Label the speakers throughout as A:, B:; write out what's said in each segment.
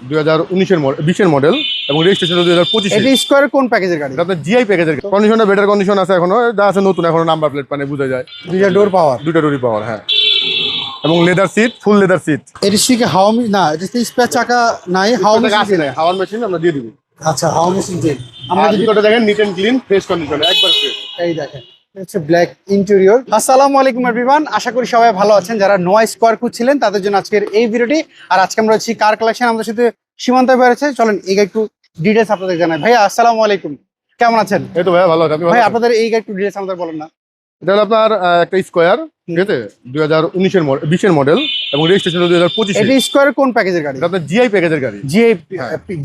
A: 2019 এর 20 মডেল এবং রেজিস্ট্রেশন 2025
B: এটা স্কয়ার কোন প্যাকেজের গাড়ি?
A: আপনার জিআই প্যাকেজের কন্ডিশনটা বেটার কন্ডিশন আছে, এখনো যা আছে নতুন, এখনো নাম্বার প্লেট মানে বোঝা যায়।
B: দুইটা ডোর পাওয়ার,
A: দুইটা ডোরি পাওয়ার, হ্যাঁ, এবং leather seat, full leather seat.
B: এটা কি হাওয়া না, এটা স্পেয়ার চাকা নাই, হাওয়া মেশিন
A: নাই, হাওয়ার মেশিন আমরা দিয়ে দিব।
B: আচ্ছা, হাওয়া মেশিন দিয়ে
A: আমরা যদি ওটা দেখেন নিট এন্ড ক্লিন ফ্রেশ কন্ডিশনে একবার ফ্রেশ।
B: এই দেখেন হচ্ছে ব্ল্যাক ইন্টেরিয়র। আসসালামু আলাইকুম এভরিওয়ান, আশা করি সবাই ভালো আছেন। যারা নয় স্কোয়ার খুঁজছিলেন তাদের জন্য আজকের এই ভিডিওটি। আর আজকে আমরা হচ্ছি কার কালেকশন, আমাদের সাথে সীমান্ত ভাই আছে। চলেন এই একটু ডিটেলস আপনাদের জানাই। ভাইয়া আসসালামু আলাইকুম, কেমন আছেন?
A: এই তো ভাইয়া ভালো আছি।
B: ভাই আপনাদের এই একটু ডিটেলস আমাদের বলেন না।
A: এটা হলো আপনার একটা স্কয়ার, ঠিক আছে, 2019 এর 20 মডেল এবং রেজিস্ট্রেশন 2025।
B: এটা স্কোয়ার কোন প্যাকেজের গাড়ি?
A: এটা আপনার জিআই প্যাকেজের গাড়ি।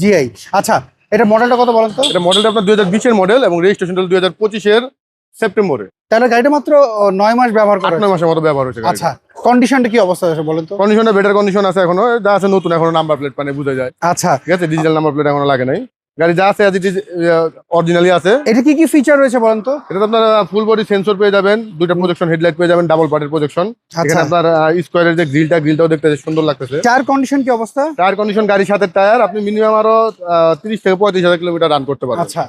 B: জিআই। আচ্ছা, এটা মডেলটা কত বলেন তো?
A: এটা মডেলটা আপনার 2020 এর মডেল এবং রেজিস্ট্রেশন 2025 এর সেপ্টেম্বরে।
B: তাহলে গাড়িটা মাত্র 9 মাস ব্যবহার করা,
A: 8-9 মাসের মতো ব্যবহার হয়েছে।
B: আচ্ছা, কন্ডিশনটা কি অবস্থা আছে বলেন তো?
A: কন্ডিশনটা বেটার কন্ডিশন আছে, এখনো যা আছে নতুন, এখনো নাম্বার প্লেট মানে বোঝা যায়।
B: আচ্ছা,
A: ঠিক আছে, ডিজিটাল নাম্বার প্লেট এখনো লাগে নাই। গাড়ি যা আছে অরিজিনালি আছে।
B: এটা কি কি ফিচার রয়েছে বলেন তো?
A: এটা আপনার ফুল বডি সেন্সর পেয়ে যাবেন, দুইটা প্রজেকশন হেডলাইট পেয়ে যাবেন, ডাবল পার্টের প্রজেকশন। এখানে আপনার স্কয়ারের যে গ্রিলটাও দেখতে সুন্দর লাগতেছে।
B: টায়ার কন্ডিশন কি অবস্থা?
A: টায়ার কন্ডিশন, গাড়ির সাথে টায়ার আপনি মিনিমাম আরো 30 থেকে 35,000 কিলোমিটার রান করতে পারবেন।
B: আচ্ছা,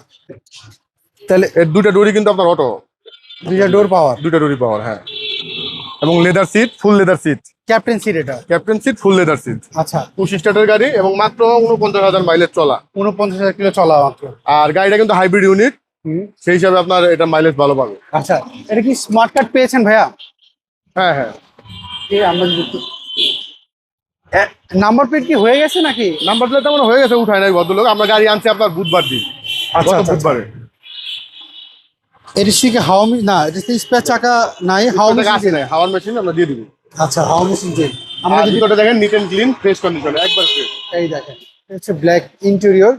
B: তাহলে
A: এর দুইটা ডোরি কিন্তু আপনার অটো,
B: দুইটা ডোর পাওয়ার,
A: দুইটা ডোরি পাওয়ার, হ্যাঁ, এবং leather seat, full leather seat.
B: Captain seat, এটা
A: captain seat, full leather seat.
B: আচ্ছা,
A: পুশ স্টার্টের গাড়ি এবং মাত্র 49,000 মাইলেজ চলা,
B: 49,000 কিলো চলা মাত্র।
A: আর গাড়িটা কিন্তু হাইব্রিড ইউনিট, সেই হিসাবে আপনার এটা মাইলেজ ভালো পাবে।
B: আচ্ছা, এটা কি স্মার্ট কার্ড পেয়েছেন ভাইয়া?
A: হ্যাঁ হ্যাঁ,
B: আমরা নাম্বার প্লেট কি হয়ে গেছে নাকি?
A: নাম্বার প্লেট তেমন হয়ে গেছে, উঠায় নাই ভদ্রলোক। আমরা গাড়ি আনছি আপনার বুধবার দিন,
B: আচ্ছা,
A: গত বুধবারে।
B: এটা কি হাওয়া না, এটা স্পেয়ার চাকা নাই, হাওয়া মেশিন
A: নাই, হাওয়ার মেশিন আমরা দিয়ে দিব।
B: আচ্ছা, হাওয়া মেশিন দিয়ে
A: আমরা যদি ওটা দেখেন নিট এন্ড ক্লিন ফ্রেশ কন্ডিশনে একবার ফ্রেশ।
B: এই দেখেন হচ্ছে ব্ল্যাক ইন্টেরিয়র।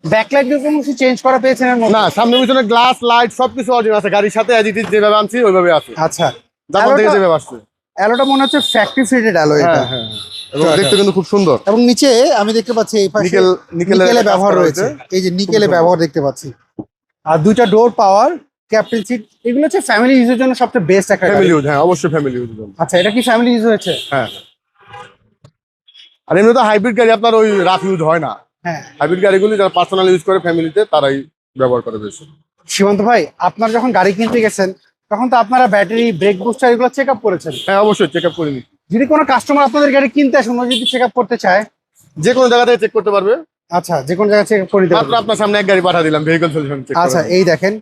B: ব্যাকলাইট কি কোনো কিছু চেঞ্জ করা পেয়েছেন এর মধ্যে?
A: না, সামনে পিছনে গ্লাস লাইট সবকিছু অরিজিনাল আছে, গাড়ির সাথে অ্যাজ ইট ইজ যেভাবে আনছি ওইভাবে আছে।
B: আচ্ছা,
A: জাপান থেকে যেভাবে আসছে।
B: অ্যালোটা মনে হচ্ছে ফ্যাক্টরি ফিটেড অ্যালো এটা।
A: হ্যাঁ হ্যাঁ, এবং দেখতে কিন্তু খুব সুন্দর।
B: এবং নিচে আমি দেখতে পাচ্ছি এই পাশে নিকেলে ব্যবহার রয়েছে, এই যে নিকেলে ব্যবহার দেখতে পাচ্ছি। আর দুইটা ডোর পাওয়ার, ক্যাপ্টেন সিট, এগুলো হচ্ছে ফ্যামিলি ইউজের জন্য সবচেয়ে বেস্ট একটা
A: ফ্যামিলি ইউজ, হ্যাঁ অবশ্যই ফ্যামিলি ইউজ।
B: আচ্ছা, এটা কি ফ্যামিলি ইউজ হয়েছে?
A: হ্যাঁ, আর এমনি তো হাইব্রিড গাড়ি আপনার ওই রাফ ইউজ হয় না।
B: হ্যাঁ,
A: হাইব্রিড গাড়িগুলি যারা পার্সোনাল ইউজ করে ফ্যামিলিতে তারাই ব্যবহার করে বেশি।
B: সীমান্ত ভাই, আপনারা যখন গাড়ি কিনতে গেছেন তখন তো আপনারা ব্যাটারি, ব্রেক বুস্টার এগুলো চেক আপ করেছেন?
A: হ্যাঁ অবশ্যই চেক আপ করে নিচ্ছি।
B: যদি কোনো কাস্টমার আপনাদের গাড়ি কিনতে আসে, ওনারা যদি চেক আপ করতে চায়,
A: যে কোনো জায়গা থেকে চেক করতে পারবে।
B: আচ্ছা, যে কোনো জায়গায় চেক আপ করে দিতে
A: মাত্র
B: পারবে।
A: আপনার সামনে এক গাড়ি পাঠিয়ে দিলাম, ভেহিকল সলিউশন চেক।
B: আচ্ছা, এই দেখেন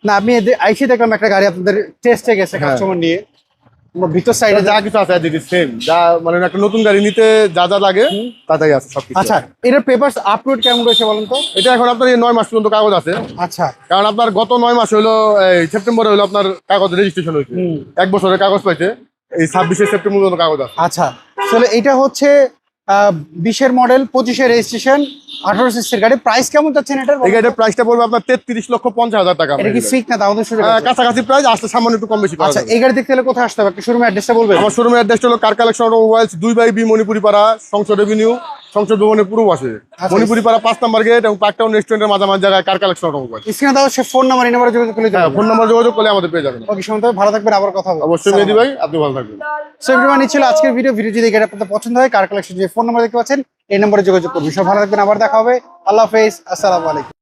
B: না, আমি আইসে দেখলাম একটা গাড়ি আপনাদের টেস্টে গেছে কাস্টমার নিয়ে। ভিতর সাইডে
A: যা কিছু আছে দিদি সেম, যা মানে একটা নতুন গাড়ি নিতে যা যা লাগে তাই আছে সবকিছু।
B: আচ্ছা, এটার পেপারস আপলোড কেমন রয়েছে বলেন তো?
A: এটা এখন আপনার 9 মাস পর্যন্ত কাগজ আছে।
B: আচ্ছা,
A: কারণ আপনার গত 9 মাস হলো, এই সেপ্টেম্বরে হলো আপনার কাগজ রেজিস্ট্রেশন হয়েছে। 1 বছরের কাগজ পাইছে, এই 26শে সেপ্টেম্বর পর্যন্ত কাগজ আছে।
B: আচ্ছা, তাহলে এটা হচ্ছে 20-এর মডেল, 25-এর রেজিস্ট্রেশন, 18 সিসির গাড়ি। প্রাইস কেমন যাচ্ছেন এটার?
A: এই গাড়িটার প্রাইসটা পড়বে আপনার 33,50,000 টাকা।
B: এটা কি ফিক্স না দামের সুযোগ আছে?
A: কাছাকাছি প্রাইস, আসলে সামান্য একটু কম বেশি করা
B: আচ্ছা,
A: যাবে।
B: এই গাড়ি দেখতে হলে কোথায় আসতে হবে? একটা শোরুমের অ্যাড্রেসটা বলবেন?
A: আমার শোরুমের অ্যাড্রেসটা হলো car collection automobiles, 2/B Manipuri পাড়া, সংসদ এভিনিউ, সংসদ ভবনের পূর্ব পাশে, মণিপুরি পাড়া 5 নম্বর গেট এবং পার্ক টাউন রেস্টুরেন্টের মাঝামাঝি জায়গায় কার কালেকশন অটোমোবাইল।
B: স্ক্রিনে দাও সে ফোন নাম্বার, এই নাম্বারে যোগাযোগ করলে
A: হ্যাঁ, ফোন নাম্বার যোগাযোগ করলে আমাদের পেয়ে যাবেন।
B: ওকে, সীমান্ত ভাই ভালো থাকবেন, আবার কথা হবে।
A: অবশ্যই মেহেদী ভাই, আপনি ভালো থাকবেন।
B: সো এভরিওয়ান, এই ছিল আজকের ভিডিও। যদি গাড়ি আপনাদের পছন্দ হয়, কার কালেকশন যে ফোন নাম্বার দেখতে পাচ্ছেন এই নম্বরে যোগাযোগ করবেন। সব ভালো থাকবেন, আবার দেখা হবে। আল্লাহ হাফেজ, আসসালামু আলাইকুম।